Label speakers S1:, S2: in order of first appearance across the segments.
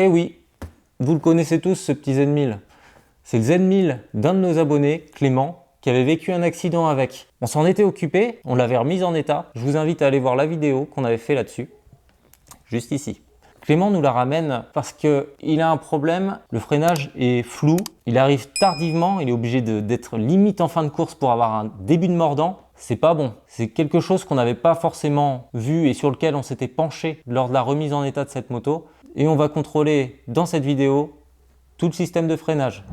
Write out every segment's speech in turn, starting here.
S1: Eh oui, vous le connaissez tous ce petit Z1000. C'est le Z1000 d'un de nos abonnés, Clément, qui avait vécu un accident avec. On s'en était occupé, on l'avait remis en état. Je vous invite à aller voir la vidéo qu'on avait fait là-dessus, juste ici. Clément nous la ramène parce qu'il a un problème, le freinage est flou, il arrive tardivement, il est obligé d'être limite en fin de course pour avoir un début de mordant. C'est pas bon, c'est quelque chose qu'on n'avait pas forcément vu et sur lequel on s'était penché lors de la remise en état de cette moto. Et on va contrôler dans cette vidéo tout le système de freinage.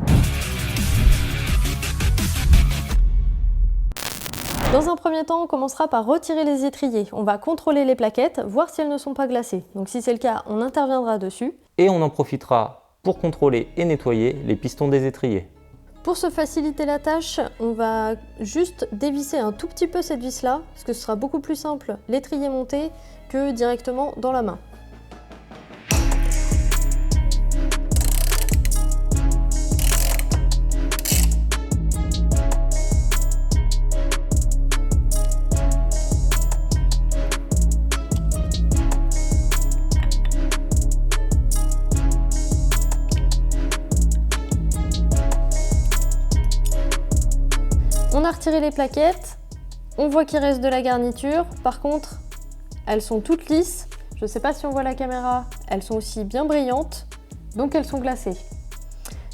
S2: Dans un premier temps, on commencera par retirer les étriers. On va contrôler les plaquettes, voir si elles ne sont pas glacées. Donc si c'est le cas, on interviendra dessus.
S1: Et on en profitera pour contrôler et nettoyer les pistons des étriers.
S2: Pour se faciliter la tâche, on va juste dévisser un tout petit peu cette vis-là, parce que ce sera beaucoup plus simple l'étrier monté que directement dans la main. On a retiré les plaquettes, on voit qu'il reste de la garniture, par contre elles sont toutes lisses, je ne sais pas si on voit la caméra, elles sont aussi bien brillantes, donc elles sont glacées.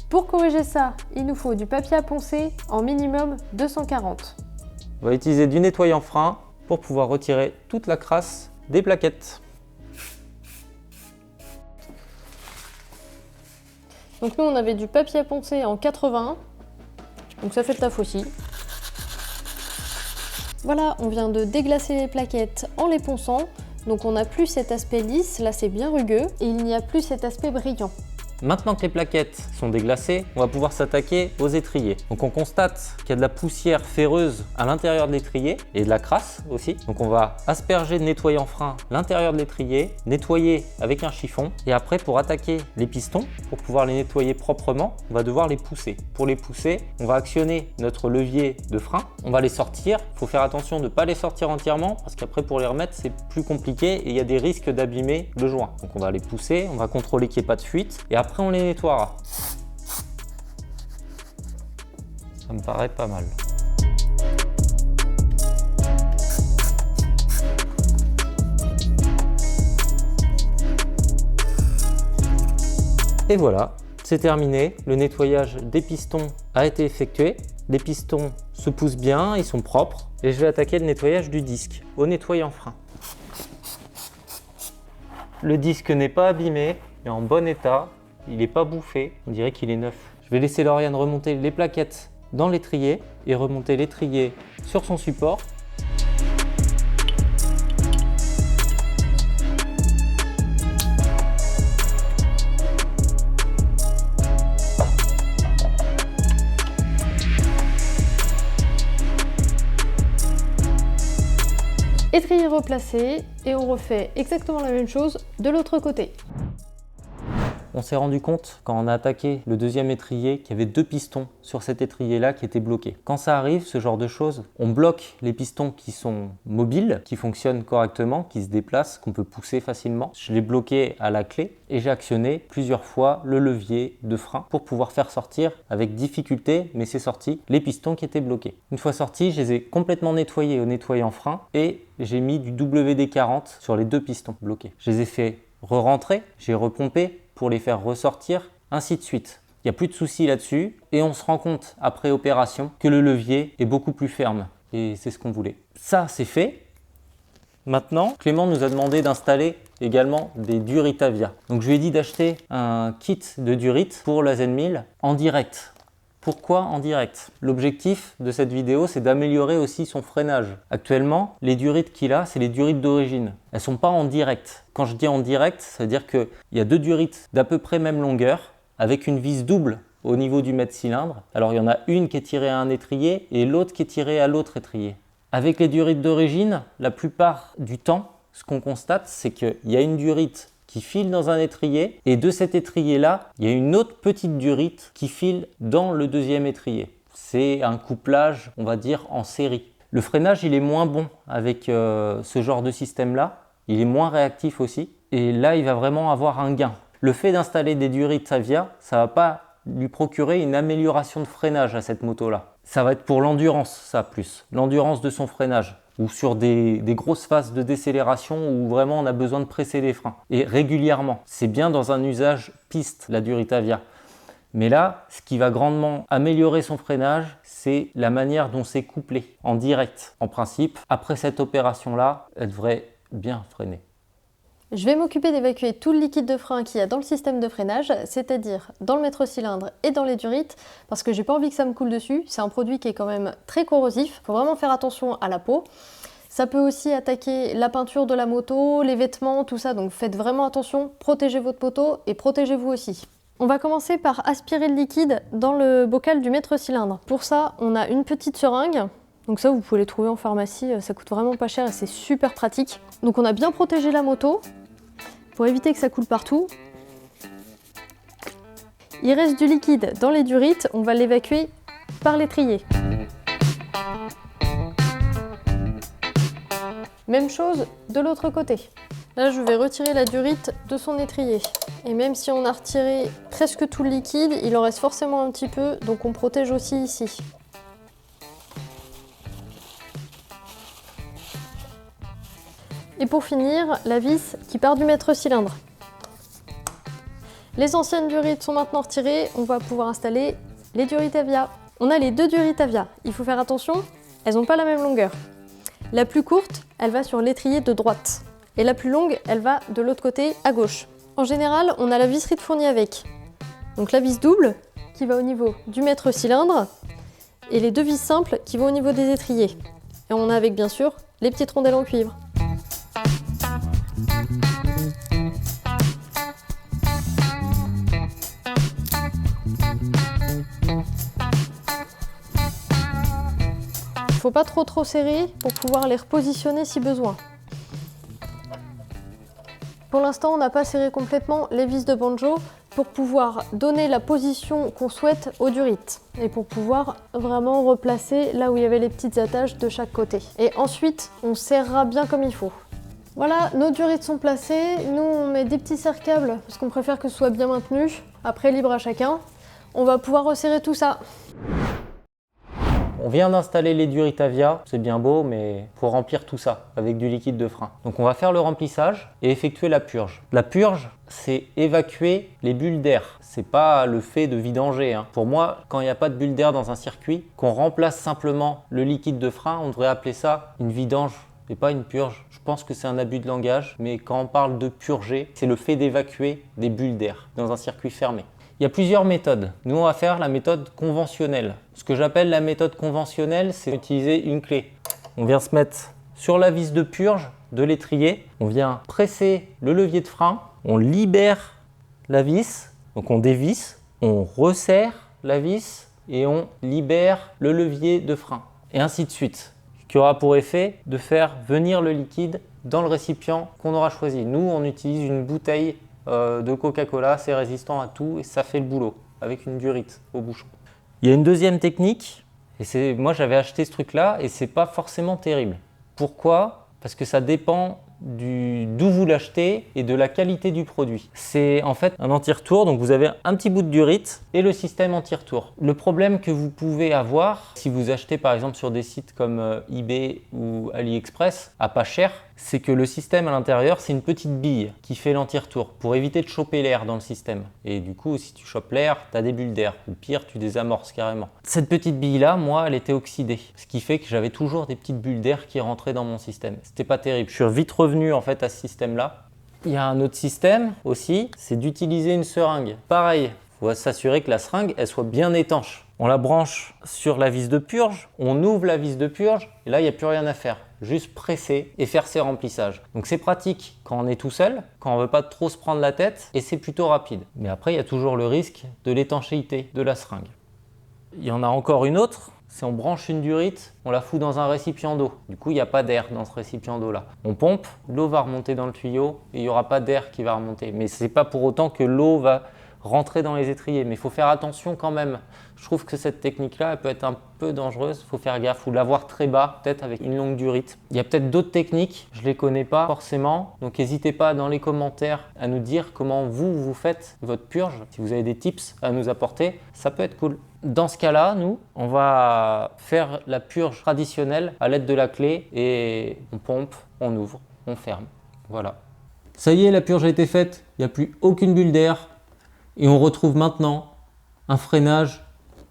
S2: Pour corriger ça, il nous faut du papier à poncer en minimum 240.
S1: On va utiliser du nettoyant frein pour pouvoir retirer toute la crasse des plaquettes.
S2: Donc nous on avait du papier à poncer en 80, donc ça fait le taf aussi. Voilà, on vient de déglacer les plaquettes en les ponçant, donc on n'a plus cet aspect lisse, là c'est bien rugueux, et il n'y a plus cet aspect brillant.
S1: Maintenant que les plaquettes sont déglacées, on va pouvoir s'attaquer aux étriers. Donc on constate qu'il y a de la poussière ferreuse à l'intérieur de l'étrier et de la crasse aussi. Donc on va asperger de nettoyant frein l'intérieur de l'étrier, nettoyer avec un chiffon et après pour attaquer les pistons, pour pouvoir les nettoyer proprement, on va devoir les pousser. Pour les pousser, on va actionner notre levier de frein, on va les sortir. Il faut faire attention de ne pas les sortir entièrement parce qu'après pour les remettre c'est plus compliqué et il y a des risques d'abîmer le joint. Donc on va les pousser, on va contrôler qu'il n'y ait pas de fuite et après on les nettoiera. Ça me paraît pas mal. Et voilà, c'est terminé. Le nettoyage des pistons a été effectué. Les pistons se poussent bien, ils sont propres. Et je vais attaquer le nettoyage du disque au nettoyant frein. Le disque n'est pas abîmé, il est en bon état. Il n'est pas bouffé, on dirait qu'il est neuf. Je vais laisser Lauriane remonter les plaquettes dans l'étrier et remonter l'étrier sur son support.
S2: Étrier replacé et on refait exactement la même chose de l'autre côté.
S1: On s'est rendu compte quand on a attaqué le deuxième étrier qu'il y avait deux pistons sur cet étrier-là qui étaient bloqués. Quand ça arrive, ce genre de choses, on bloque les pistons qui sont mobiles, qui fonctionnent correctement, qui se déplacent, qu'on peut pousser facilement. Je l'ai bloqué à la clé et j'ai actionné plusieurs fois le levier de frein pour pouvoir faire sortir avec difficulté, mais c'est sorti, les pistons qui étaient bloqués. Une fois sortis, je les ai complètement nettoyés au nettoyant frein et j'ai mis du WD-40 sur les deux pistons bloqués. Je les ai fait re-rentrer, j'ai repompé pour les faire ressortir, ainsi de suite. Il n'y a plus de soucis là-dessus et on se rend compte après opération que le levier est beaucoup plus ferme et c'est ce qu'on voulait. Ça, c'est fait. Maintenant, Clément nous a demandé d'installer également des Duritavia. Donc je lui ai dit d'acheter un kit de Durit pour la Z1000 en direct. Pourquoi en direct? L'objectif de cette vidéo, c'est d'améliorer aussi son freinage. Actuellement, les durites qu'il a, c'est les durites d'origine. Elles ne sont pas en direct. Quand je dis en direct, ça veut dire qu'il y a deux durites d'à peu près même longueur, avec une vis double au niveau du mètre-cylindre. Alors il y en a une qui est tirée à un étrier et l'autre qui est tirée à l'autre étrier. Avec les durites d'origine, la plupart du temps, ce qu'on constate, c'est qu'il y a une durite qui file dans un étrier et de cet étrier-là, il y a une autre petite durite qui file dans le deuxième étrier. C'est un couplage, on va dire, en série. Le freinage, il est moins bon avec ce genre de système-là. Il est moins réactif aussi. Et là, il va vraiment avoir un gain. le fait d'installer des durites Avia, ça va pas lui procurer une amélioration de freinage à cette moto-là. Ça va être pour l'endurance, ça plus. L'endurance de son freinage. Ou sur des grosses phases de décélération où vraiment on a besoin de presser les freins. Et régulièrement. C'est bien dans un usage piste, la Durite Avia. Mais là, ce qui va grandement améliorer son freinage, c'est la manière dont c'est couplé en direct. En principe, après cette opération-là, elle devrait bien freiner.
S2: Je vais m'occuper d'évacuer tout le liquide de frein qu'il y a dans le système de freinage, c'est-à-dire dans le maître-cylindre et dans les durites, parce que j'ai pas envie que ça me coule dessus. C'est un produit qui est quand même très corrosif, il faut vraiment faire attention à la peau. Ça peut aussi attaquer la peinture de la moto, les vêtements, tout ça, donc faites vraiment attention, protégez votre moto et protégez-vous aussi. On va commencer par aspirer le liquide dans le bocal du maître-cylindre. Pour ça, on a une petite seringue. Donc ça, vous pouvez les trouver en pharmacie, ça coûte vraiment pas cher et c'est super pratique. Donc on a bien protégé la moto pour éviter que ça coule partout. Il reste du liquide dans les durites, on va l'évacuer par l'étrier. Même chose de l'autre côté. Là, je vais retirer la durite de son étrier. Et même si on a retiré presque tout le liquide, il en reste forcément un petit peu, donc on protège aussi ici. Et pour finir, la vis qui part du maître-cylindre. Les anciennes durites sont maintenant retirées, on va pouvoir installer les durites Avia. On a les deux durites Avia, il faut faire attention, elles n'ont pas la même longueur. La plus courte, elle va sur l'étrier de droite. Et la plus longue, elle va de l'autre côté, à gauche. En général, on a la visserite fournie avec. Donc la vis double, qui va au niveau du maître-cylindre, et les deux vis simples qui vont au niveau des étriers. Et on a avec, bien sûr, les petites rondelles en cuivre. Faut pas trop serrer pour pouvoir les repositionner si besoin. Pour l'instant, on n'a pas serré complètement les vis de banjo pour pouvoir donner la position qu'on souhaite aux durites et pour pouvoir vraiment replacer là où il y avait les petites attaches de chaque côté. Et ensuite, on serrera bien comme il faut. Voilà, nos durites sont placées. Nous, on met des petits serre-câbles parce qu'on préfère que ce soit bien maintenu. Après, libre à chacun. On va pouvoir resserrer tout ça.
S1: On vient d'installer les durites Avia, c'est bien beau, mais il faut remplir tout ça avec du liquide de frein. Donc on va faire le remplissage et effectuer la purge. La purge, c'est évacuer les bulles d'air. C'est pas le fait de vidanger. Pour moi, quand il n'y a pas de bulles d'air dans un circuit, qu'on remplace simplement le liquide de frein, on devrait appeler ça une vidange et pas une purge. Je pense que c'est un abus de langage, mais quand on parle de purger, c'est le fait d'évacuer des bulles d'air dans un circuit fermé. Il y a plusieurs méthodes. Nous, on va faire la méthode conventionnelle. Ce que j'appelle la méthode conventionnelle, c'est utiliser une clé. On vient se mettre sur la vis de purge de l'étrier. On vient presser le levier de frein. On libère la vis. Donc on dévisse. On resserre la vis et on libère le levier de frein. Et ainsi de suite. Ce qui aura pour effet de faire venir le liquide dans le récipient qu'on aura choisi. Nous, on utilise une bouteille de Coca-Cola, c'est résistant à tout et ça fait le boulot avec une durite au bouchon. Il y a une deuxième technique et moi j'avais acheté ce truc là et c'est pas forcément terrible. Pourquoi? Parce que ça dépend d'où vous l'achetez et de la qualité du produit. C'est en fait un anti-retour, donc vous avez un petit bout de durite et le système anti-retour. Le problème que vous pouvez avoir si vous achetez par exemple sur des sites comme eBay ou AliExpress à pas cher, c'est que le système à l'intérieur, c'est une petite bille qui fait l'anti-retour pour éviter de choper l'air dans le système. Et du coup, si tu chopes l'air, tu as des bulles d'air. Ou pire, tu désamorces carrément. Cette petite bille-là, moi, elle était oxydée. Ce qui fait que j'avais toujours des petites bulles d'air qui rentraient dans mon système. C'était pas terrible. Je suis vite revenu en fait à ce système-là. Il y a un autre système aussi, c'est d'utiliser une seringue. Pareil, il faut s'assurer que la seringue, elle soit bien étanche. On la branche sur la vis de purge, on ouvre la vis de purge et là, il n'y a plus rien à faire. Juste presser et faire ses remplissages. Donc c'est pratique quand on est tout seul, quand on ne veut pas trop se prendre la tête et c'est plutôt rapide. Mais après, il y a toujours le risque de l'étanchéité de la seringue. Il y en a encore une autre, c'est on branche une durite, on la fout dans un récipient d'eau. Du coup, il n'y a pas d'air dans ce récipient d'eau-là. On pompe, l'eau va remonter dans le tuyau et il n'y aura pas d'air qui va remonter. Mais ce n'est pas pour autant que l'eau va rentrer dans les étriers. Mais il faut faire attention quand même. Je trouve que cette technique-là, elle peut être un peu dangereuse. Il faut faire gaffe ou l'avoir très bas, peut-être avec une longue durite. Il y a peut-être d'autres techniques, je ne les connais pas forcément. Donc n'hésitez pas dans les commentaires à nous dire comment vous faites votre purge. Si vous avez des tips à nous apporter, ça peut être cool. Dans ce cas-là, nous, on va faire la purge traditionnelle à l'aide de la clé et on pompe, on ouvre, on ferme. Voilà. Ça y est, la purge a été faite. Il n'y a plus aucune bulle d'air. Et on retrouve maintenant un freinage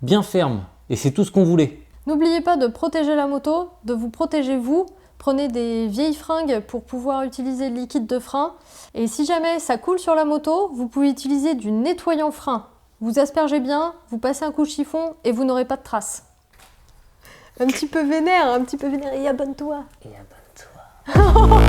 S1: bien ferme. Et c'est tout ce qu'on voulait.
S2: N'oubliez pas de protéger la moto, de vous protéger vous. Prenez des vieilles fringues pour pouvoir utiliser le liquide de frein. Et si jamais ça coule sur la moto, vous pouvez utiliser du nettoyant frein. Vous aspergez bien, vous passez un coup de chiffon et vous n'aurez pas de traces. Un petit peu vénère, et abonne-toi.
S1: Et abonne-toi.